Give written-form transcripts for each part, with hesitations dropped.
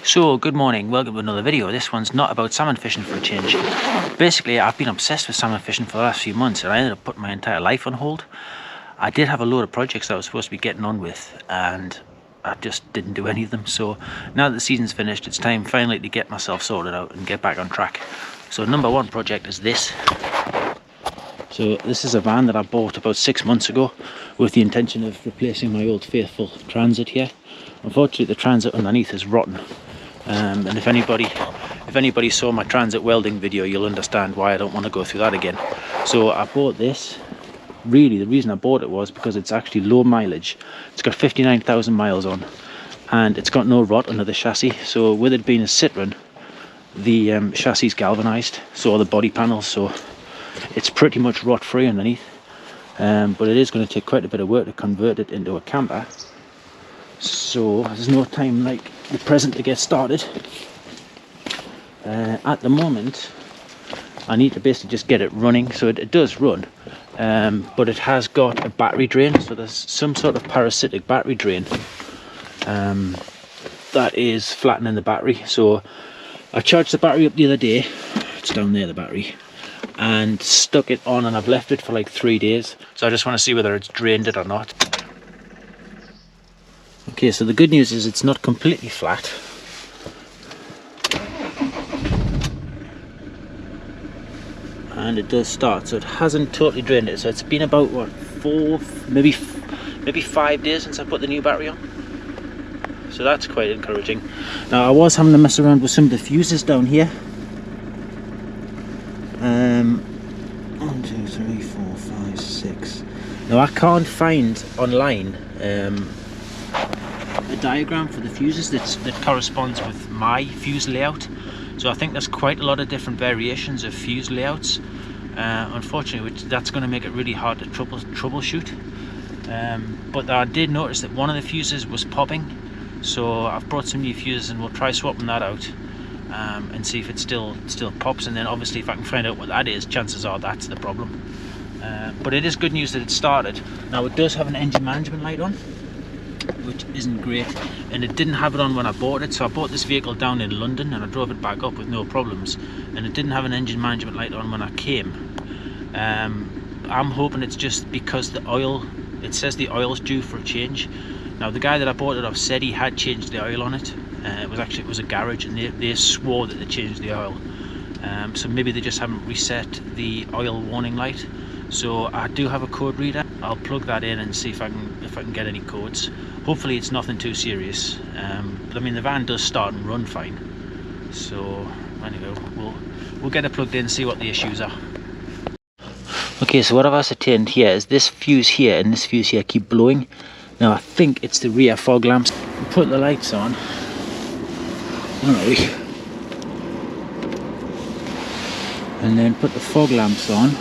So, good morning, welcome to another video. This one's not about salmon fishing for a change. Basically, I've been obsessed with salmon fishing for the last few months and I ended up putting my entire life on hold. I did have a load of projects that I was supposed to be getting on with and I just didn't do any of them. So now that the season's finished, it's time finally to get myself sorted out and get back on track. So number one project is this. So this is a van that I bought about 6 months ago with the intention of replacing my old faithful Transit here. Unfortunately, the Transit underneath is rotten. And if anybody saw my Transit welding video, you'll understand why I don't want to go through that again. So I bought this. Really, the reason I bought it was because it's actually low mileage. It's got 59,000 miles on, and it's got no rot under the chassis. So with it being a Citroen, the chassis is galvanized, so are the body panels. So it's pretty much rot free underneath. But it is going to take quite a bit of work to convert it into a camper. So there's no time like the present to get started. At the moment, I need to basically just get it running. So it does run, but it has got a battery drain. So there's some sort of parasitic battery drain that is flattening the battery. So I charged the battery up the other day. It's down there, the battery, and stuck it on, and I've left it for like 3 days. So I just want to see whether it's drained it or not. Okay, so the good news is it's not completely flat. And it does start, so it hasn't totally drained it. So it's been about what, maybe 5 days since I put the new battery on. So that's quite encouraging. Now I was having to mess around with some of the fuses down here. 1, 2, 3, 4, 5, 6. Now I can't find online a diagram for the fuses that corresponds with my fuse layout. So I think there's quite a lot of different variations of fuse layouts. Unfortunately, that's going to make it really hard to troubleshoot. But I did notice that one of the fuses was popping. So I've brought some new fuses and we'll try swapping that out and see if it still pops. And then obviously if I can find out what that is, chances are that's the problem. But it is good news that it started. Now it does have an engine management light on, which isn't great, and it didn't have it on when I bought it. So I bought this vehicle down in London and I drove it back up with no problems, and it didn't have an engine management light on when I came. I'm hoping it's just because the oil, it says the oil's due for a change. Now the guy that I bought it off said he had changed the oil on it. It was a garage, and they swore that they changed the oil. So maybe they just haven't reset the oil warning light. So I do have a code reader. I'll plug that in and see if I can get any codes. Hopefully it's nothing too serious. But I mean, the van does start and run fine. So anyway, we'll get it plugged in and see what the issues are. Okay, so what I've ascertained here is this fuse here and this fuse here keep blowing. Now I think it's the rear fog lamps. We'll put the lights on. Alright. And then put the fog lamps on.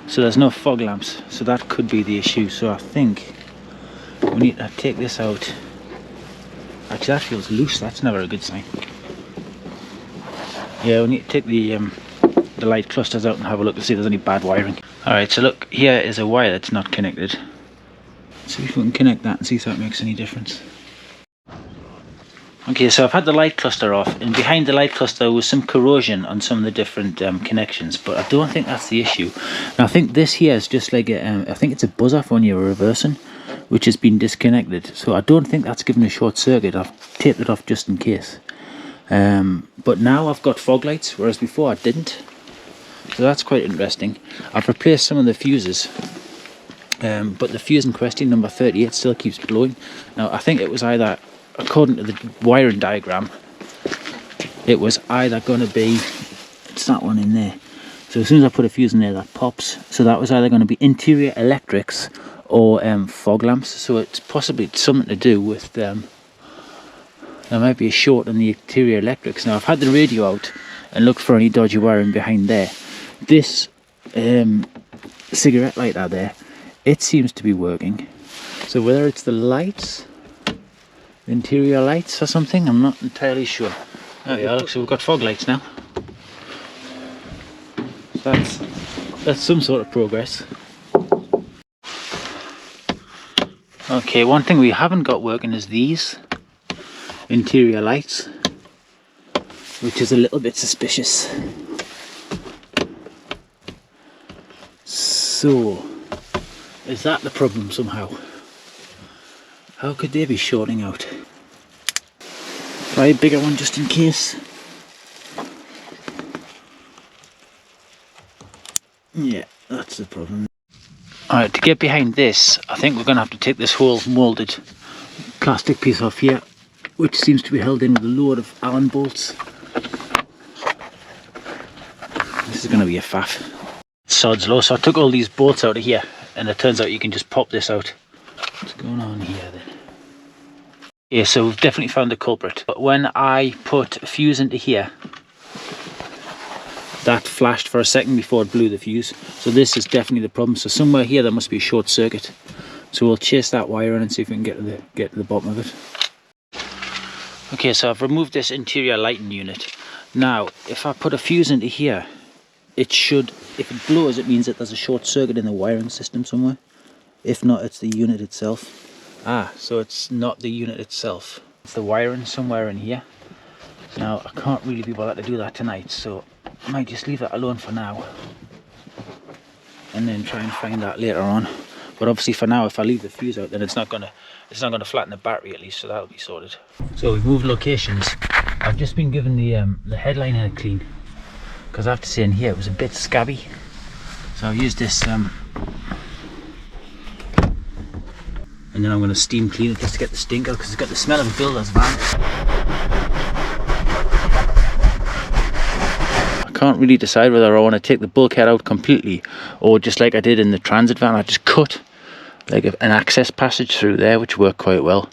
So there's no fog lamps, so that could be the issue. So I think we need to take this out. Actually, that feels loose. That's never a good sign. Yeah, we need to take the light clusters out and have a look to see if there's any bad wiring. Alright, so look, here is a wire that's not connected. See if we can connect that and see if that makes any difference. Okay, so I've had the light cluster off, and behind the light cluster was some corrosion on some of the different connections, but I don't think that's the issue. Now I think this here is just like I think it's a buzzer for when you're reversing, which has been disconnected. So I don't think that's given a short circuit. I've taped it off just in case. But now I've got fog lights, whereas before I didn't. So that's quite interesting. I've replaced some of the fuses, but the fuse in question, number 38, still keeps blowing. Now I think it was either, according to the wiring diagram, it was either going to be, it's that one in there. So as soon as I put a fuse in there, that pops. So that was either going to be interior electrics or fog lamps. So it's possibly something to do with there might be a short in the interior electrics. Now I've had the radio out and looked for any dodgy wiring behind there. This cigarette lighter there, it seems to be working. So whether it's the lights, interior lights or something, I'm not entirely sure. There we are, look, so we've got fog lights now. So that's some sort of progress. Okay, one thing we haven't got working is these interior lights, which is a little bit suspicious. So, is that the problem somehow? How could they be shorting out? Try a bigger one just in case. Yeah, that's the problem. Alright, to get behind this, I think we're going to have to take this whole moulded plastic piece off here, which seems to be held in with a load of Allen bolts. This is going to be a faff. Sod's law. So I took all these bolts out of here, and it turns out you can just pop this out. What's going on here then? Yeah, so we've definitely found the culprit. But when I put a fuse into here, that flashed for a second before it blew the fuse. So this is definitely the problem. So somewhere here there must be a short circuit. So we'll chase that wire in and see if we can get to the bottom of it. Okay, so I've removed this interior lighting unit. Now, if I put a fuse into here, it should, if it blows, it means that there's a short circuit in the wiring system somewhere. If not, it's the unit itself. Ah, so it's not the unit itself. It's the wiring somewhere in here. Now, I can't really be bothered to do that tonight, so I might just leave that alone for now. And then try and find that later on. But obviously for now, if I leave the fuse out, then it's not gonna flatten the battery at least, so that'll be sorted. So we've moved locations. I've just been given the headline a clean, because I have to say in here it was a bit scabby. So I've used this and then I'm going to steam clean it just to get the stink out, because it's got the smell of a builder's van. I can't really decide whether I want to take the bulkhead out completely, or just like I did in the transit van, I just cut like an access passage through there, which worked quite well.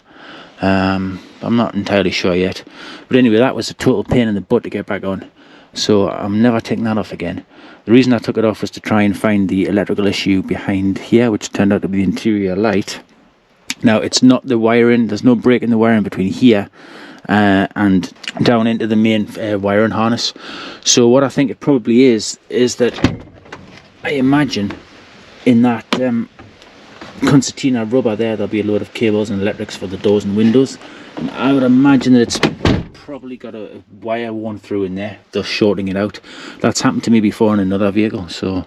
I'm not entirely sure yet, but anyway, that was a total pain in the butt to get back on, so I'm never taking that off again. The reason I took it off was to try and find the electrical issue behind here, which turned out to be the interior light. Now, it's not the wiring, there's no break in the wiring between here and down into the main wiring harness. So what I think it probably is that I imagine in that concertina rubber there'll be a load of cables and electrics for the doors and windows, and I would imagine that it's probably got a wire worn through in there, thus shorting it out. That's happened to me before in another vehicle, so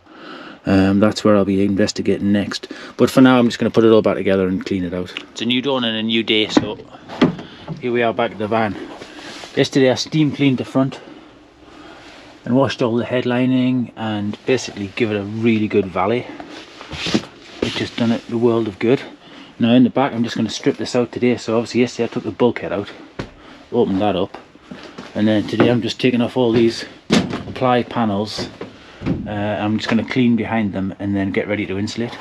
that's where I'll be investigating next. But for now, I'm just going to put it all back together and clean it out. It's a new dawn and a new day, so here we are back at the van. Yesterday I steam cleaned the front and washed all the headlining and basically give it a really good valet. It's just done it the world of good. Now in the back I'm just going to strip this out today. So obviously yesterday I took the bulkhead out, opened that up, and then today I'm just taking off all these ply panels. I'm just going to clean behind them and then get ready to insulate.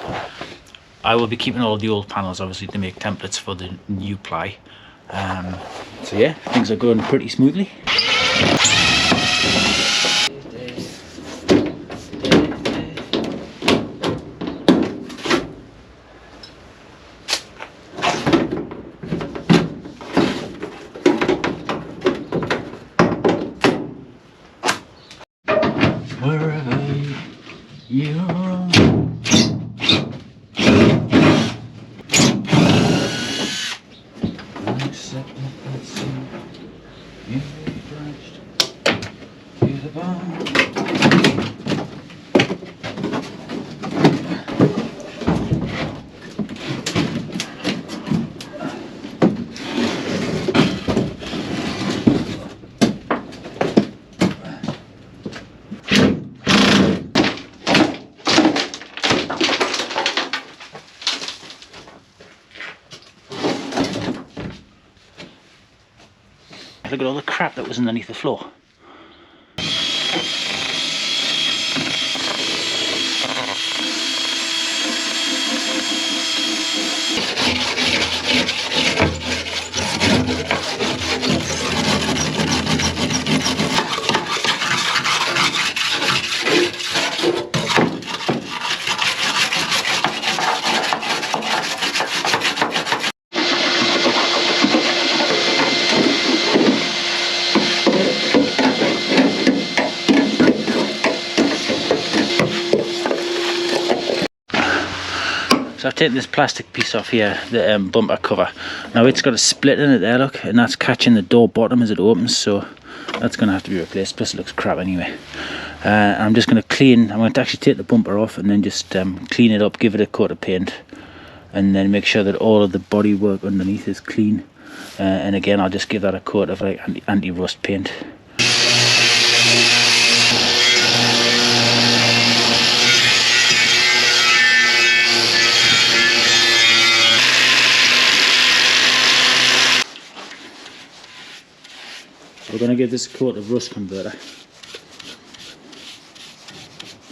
I will be keeping all the old panels obviously to make templates for the new ply. So yeah, things are going pretty smoothly. Wherever you roam, except that scene you crashed to the bone. Look at all the crap that was underneath the floor. So I've taken this plastic piece off here, the bumper cover. Now it's got a split in it there, look, and that's catching the door bottom as it opens, so that's going to have to be replaced, plus it looks crap anyway. I'm just going to I'm going to actually take the bumper off and then just clean it up, give it a coat of paint, and then make sure that all of the bodywork underneath is clean. And again, I'll just give that a coat of like anti-rust paint. We're going to give this a coat of rust converter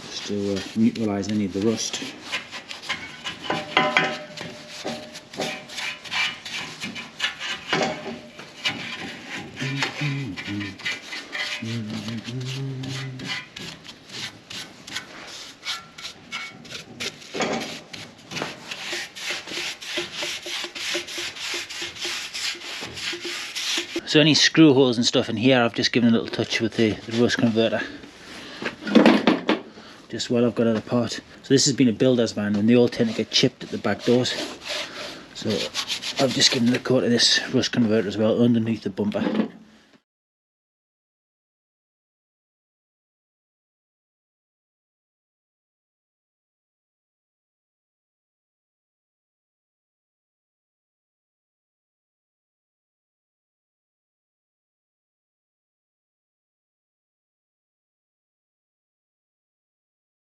just to neutralise any of the rust. So any screw holes and stuff in here, I've just given a little touch with the rust converter, just while I've got it apart. So this has been a builder's van, and they all tend to get chipped at the back doors. So I've just given it a coat of this rust converter as well underneath the bumper.